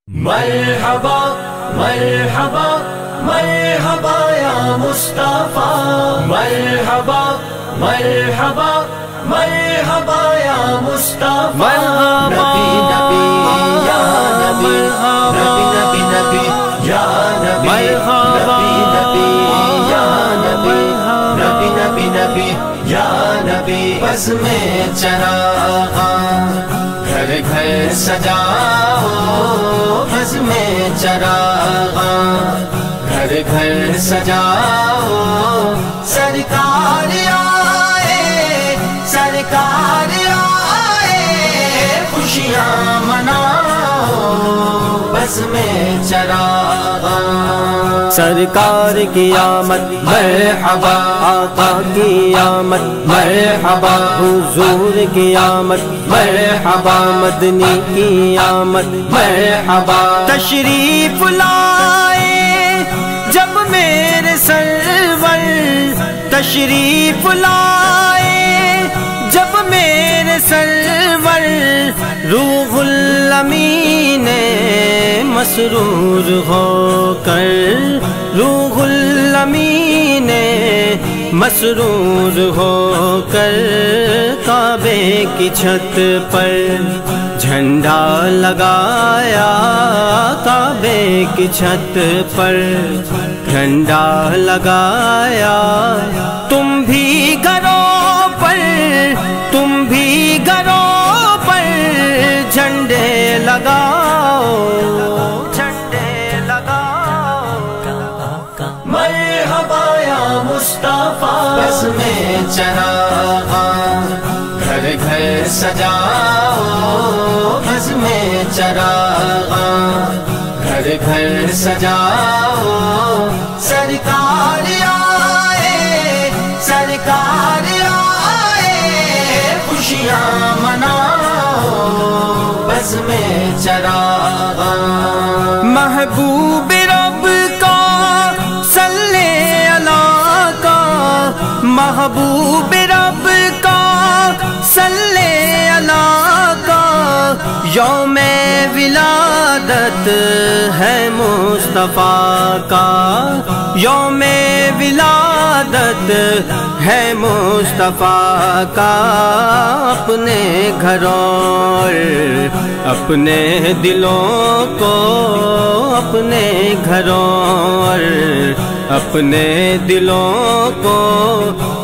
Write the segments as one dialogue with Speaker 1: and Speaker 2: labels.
Speaker 1: مرحبا مرحبا مرحبا یا مصطفیٰ، مرحبا مرحبا مرحبا یا مصطفیٰ، نبی نبی یا نبی، نبی نبی نبی یا نبی، نبی نبی یا نبی، نبی نبی نبی یا نبی، بس میں چراغاں گھر گھر سجاؤ، بس میں چراغاں گھر گھر سجاؤ، سرکار آئے سرکار آئے، خوشیاں مناؤ، بس میں چراغاں،
Speaker 2: سرکار کی آمد مرحبا، آقا کی آمد مرحبا، حضور کی آمد مرحبا، مدنی کی آمد مرحبا، تشریف لائے جب میرے سرور، تشریف لائے جب میرے سرور، روح الامین مسرور ہو کر، روح الامین مسرور ہو کر، کعبے کی چھت پر جھنڈا لگایا، کعبے کی چھت پر جھنڈا لگایا، تم بھی گھروں پر، تم بھی گھروں پر جھنڈے لگاؤ، جھنڈے لگاؤ،
Speaker 1: مرحبا یا مصطفیٰ، بس میں چراغاں گھر گھر سجاؤ، بس میں چراغاں گھر گھر سجاؤ، سرکار آئے سرکار آئے، خوشیاں مناؤ، بس میں چراغاں،
Speaker 2: محبوب رب کا صلی اللہ کا، محبوب رب کا صلی اللہ کا، یوم ولادت ہے مصطفیٰ کا، یوم ولادت ہے مصطفیٰ کا، اپنے گھروں اپنے دلوں کو، اپنے گھروں اپنے دلوں کو،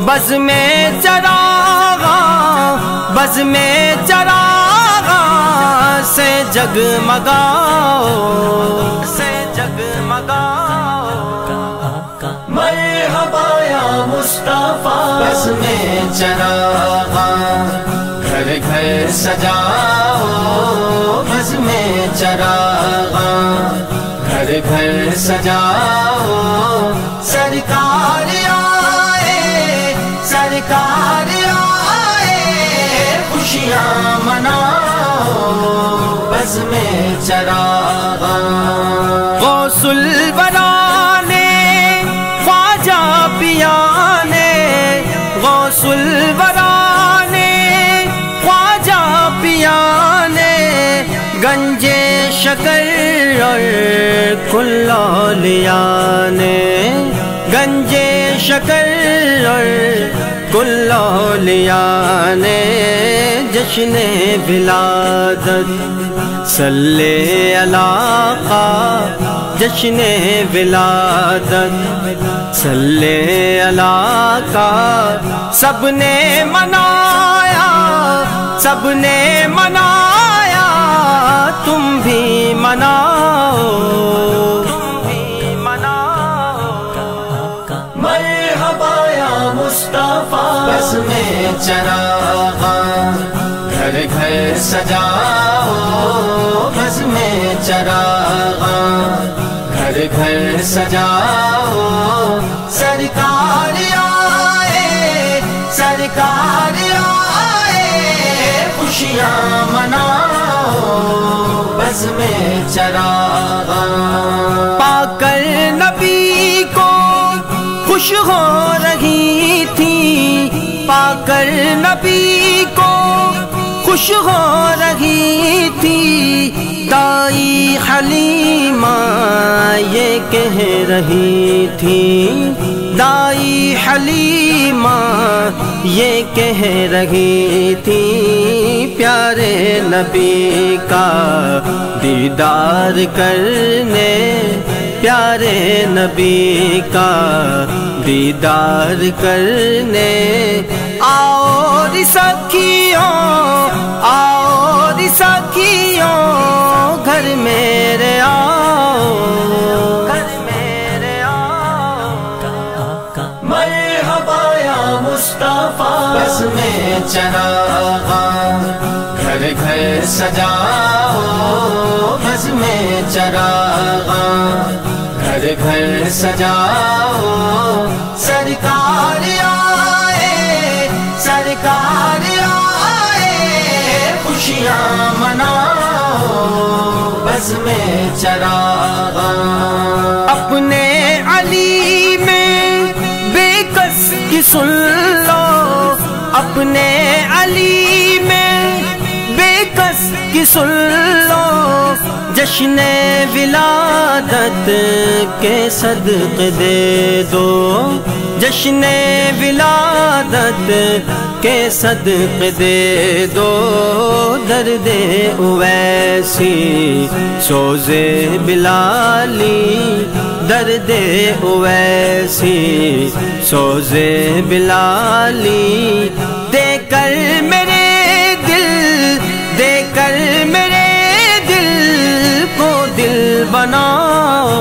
Speaker 2: بس میں چراغاں، بس میں چراغاں سے جگمگاؤ، سے جگمگاؤ،
Speaker 1: مرحبا یا مصطفیٰ، بس میں چراغاں گھر گھر سجاؤ، بس میں چراغاں گھر گھر سجاؤ، سرکار آئے سرکار آئے، خوشیاں مناؤ، بس میں چراغاں،
Speaker 2: غوث الورا نے خواجہ پیا نے، غوث الورا نے خواجہ پیا نے، گنجے شکر اور کل اولیاء نے، گنجے شکر اور کل اولیاء نے، جشن ولادت صلی اللہ کا، جشن ولادت صلی اللہ کا، سب نے منایا، سب نے منایا، تم بھی مناؤ، تم بھی مناؤ،
Speaker 1: مرحبا یا مصطفیٰ، بس میں چراغاں گھر گھر سجاؤ، بس میں چراغاں گھر گھر سجاؤ، سرکار آئے سرکار آئے، خوشیاں مناؤ، بس میں چراغاں،
Speaker 2: پا کر نبی کو خوش ہو رہی تھی، پا کر نبی کو خوش ہو رہی تھی، دائی خلیل کہہ رہی تھی، دائی حلیمہ یہ کہہ رہی تھی، پیارے نبی کا دیدار کرنے، پیارے نبی کا دیدار کرنے آؤ ری سکھیوں، آؤ ری سکھیوں، گھر میرے آؤ، گھر میرے آؤ،
Speaker 1: مرحبا یا مصطفیٰ بس میں چراغاں، گھر گھر سجاؤ بس میں چراغاں، گھر گھر سجاؤ، سرکار آئے، سرکار آئے، خوشیاں مناؤ بس میں چراغاں،
Speaker 2: اپنے علی میں بے کس کی سن لو، اپنے علی میں بے کس کی سن لو، جشن ولادت کے صدقے دے دو، جشن ولادت کے صدقے دے دو، درد اویسی سوزے بلالی، درد اویسی سوزے بلالی، دے کر میرے دل، دے کر میرے دل کو دل بناؤ،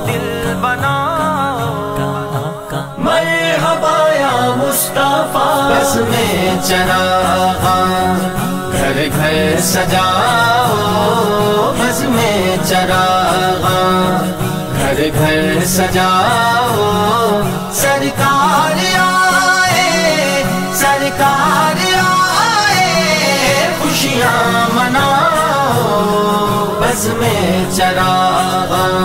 Speaker 2: دل بناؤ،
Speaker 1: مرحبا یا مصطفیٰ بس میں چراغاں، گھر گھر سجاؤ بس میں چراغاں، گھر گھر سجاؤ، سرکار آئے، سرکار آئے، خوشیاں مناؤ بس میں چراغاں،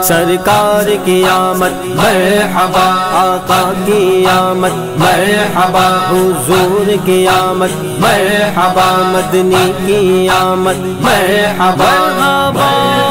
Speaker 2: سرکار کی آمد مرحبا، آقا کی آمد مرحبا، حضور کی آمد مرحبا، مدنی کی آمد مرحبا، مرحبا۔